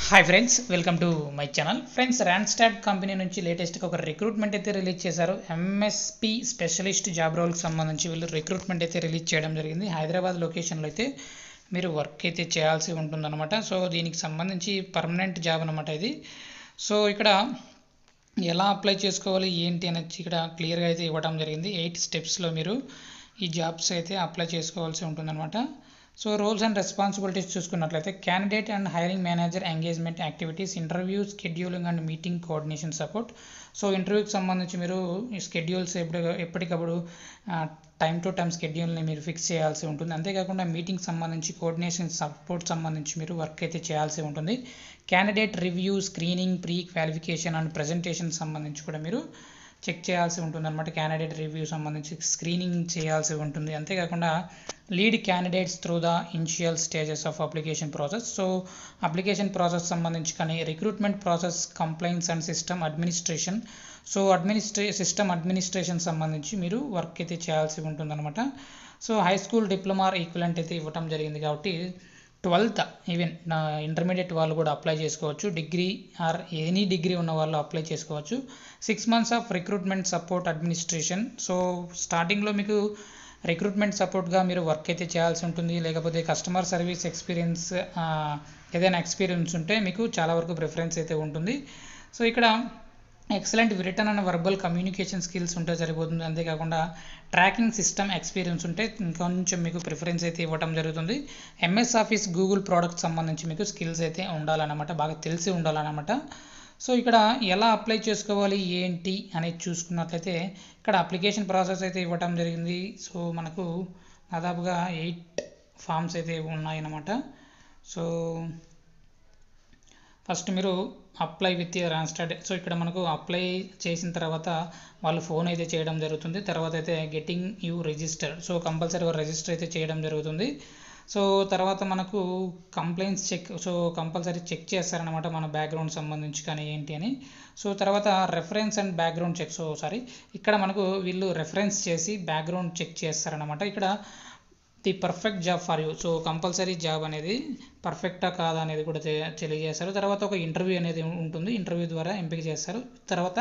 Hi friends, welcome to my channel. Friends, Randstad company నుంచి లేటెస్ట్గా ఒక రిక్రూట్మెంట్ అయితే రిలీజ్ చేశారు. ఎంఎస్పి స్పెషలిస్ట్ జాబ్ రోల్కి సంబంధించి వీళ్ళు రిక్రూట్మెంట్ అయితే రిలీజ్ చేయడం జరిగింది. హైదరాబాద్ లొకేషన్లో అయితే మీరు వర్క్ అయితే చేయాల్సి ఉంటుందన్నమాట. సో దీనికి సంబంధించి పర్మనెంట్ జాబ్ అనమాట ఇది. సో ఇక్కడ ఎలా అప్లై చేసుకోవాలి ఏంటి అనేది ఇక్కడ క్లియర్గా అయితే ఇవ్వడం జరిగింది. 8 స్టెప్స్లో మీరు ఈ జాబ్స్ అయితే అప్లై చేసుకోవాల్సి ఉంటుందన్నమాట. సో రోల్స్ అండ్ రెస్పాన్సిబిలిటీస్ చూసుకున్నట్లయితే candidate and hiring manager engagement activities, interview scheduling and meeting coordination support. So ఇంటర్వ్యూకి సంబంధించి మీరు ఈ స్కెడ్యూల్స్ ఎప్పటికప్పుడు టైం టు టైం స్కెడ్యూల్ని మీరు ఫిక్స్ చేయాల్సి ఉంటుంది. అంతేకాకుండా మీటింగ్ సంబంధించి కోఆర్డినేషన్ సపోర్ట్ సంబంధించి మీరు వర్క్ అయితే చేయాల్సి ఉంటుంది. Candidate review, screening, pre qualification and presentation సంబంధించి కూడా మీరు చెక్ చేయాల్సి ఉంటుంది అనమాట. క్యాండిడేట్ రివ్యూ సంబంధించి స్క్రీనింగ్ చేయాల్సి ఉంటుంది. అంతేకాకుండా lead candidates through the initial stages of application process. So application process సంబంధించి కానీ recruitment process, complaints and system administration. So system administration సంబంధించి మీరు వర్క్ అయితే చేయాల్సి ఉంటుందన్నమాట. So high school diploma equivalent అయితే ఇవ్వడం జరిగింది కాబట్టి 12th ఈవెన్ ఇంటర్మీడియట్ వాళ్ళు కూడా అప్లై చేసుకోవచ్చు. డిగ్రీ ఆర్ ఎనీ డిగ్రీ ఉన్న వాళ్ళు అప్లై చేసుకోవచ్చు. 6 months of recruitment support administration. So స్టార్టింగ్లో మీకు రిక్రూట్మెంట్ సపోర్ట్గా మీరు వర్క్ అయితే చేయాల్సి ఉంటుంది. లేకపోతే కస్టమర్ సర్వీస్ ఎక్స్పీరియన్స్, ఏదైనా ఎక్స్పీరియన్స్ ఉంటే మీకు చాలా వరకు ప్రిఫరెన్స్ అయితే ఉంటుంది. సో ఇక్కడ excellent return and verbal communication skills ఉంటే సరిపోతుంది. అంతేకాకుండా ట్రాకింగ్ సిస్టమ్ ఎక్స్పీరియన్స్ ఉంటే ఇంకొంచెం మీకు ప్రిఫరెన్స్ అయితే ఇవ్వడం జరుగుతుంది. ఎంఎస్ ఆఫీస్, గూగుల్ ప్రోడక్ట్ సంబంధించి మీకు స్కిల్స్ అయితే ఉండాలన్నమాట, బాగా తెలిసి ఉండాలన్నమాట. సో ఇక్కడ ఎలా అప్లై చేసుకోవాలి ఏంటి అనేది చూసుకున్నట్లయితే ఇక్కడ అప్లికేషన్ ప్రాసెస్ అయితే ఇవ్వడం జరిగింది. సో మనకు దాదాపుగా 8 ఫామ్స్ అయితే ఉన్నాయన్నమాట. సో ఫస్ట్ మీరు అప్లై విత్ రాండ్స్టాడ్. సో ఇక్కడ మనకు అప్లై చేసిన తర్వాత వాళ్ళు ఫోన్ అయితే చేయడం జరుగుతుంది. తర్వాత అయితే గెటింగ్ యూ రిజిస్టర్. సో కంపల్సరీగా రిజిస్టర్ అయితే చేయడం జరుగుతుంది. సో తర్వాత మనకు complaints check. So compulsory check చేస్తారనమాట మన బ్యాక్గ్రౌండ్ సంబంధించి కానీ ఏంటి అని. సో తర్వాత రెఫరెన్స్ అండ్ బ్యాక్గ్రౌండ్ చెక్. ఇక్కడ మనకు వీళ్ళు రెఫరెన్స్ చేసి బ్యాక్గ్రౌండ్ చెక్ చేస్తారనమాట. ఇక్కడ the perfect job for you. So compulsory job అనేది పర్ఫెక్టా కాదా అనేది కూడా తెలియజేస్తారు. తర్వాత ఒక ఇంటర్వ్యూ అనేది ఉంటుంది. ఇంటర్వ్యూ ద్వారా ఎంపిక చేస్తారు. తర్వాత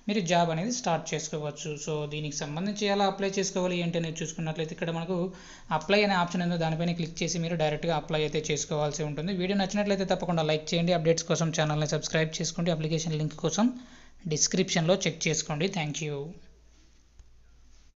మీరు జాబ్ అనేది స్టార్ట్ చేసుకోవచ్చు. సో దీనికి సంబంధించి ఎలా అప్లై చేసుకోవాలి ఏంటి అనేది చూసుకున్నట్లయితే ఇక్కడ మనకు అప్లై అనే ఆప్షన్ ఉందో దానిపైన క్లిక్ చేసి మీరు డైరెక్ట్గా అప్లై అయితే చేసుకోవాల్సి ఉంటుంది. వీడియో నచ్చినట్లయితే తప్పకుండా లైక్ చేయండి. అప్డేట్స్ కోసం ఛానల్ని సబ్స్క్రైబ్ చేసుకోండి. అప్లికేషన్ లింక్ కోసం డిస్క్రిప్షన్లో చెక్ చేసుకోండి. Thank you.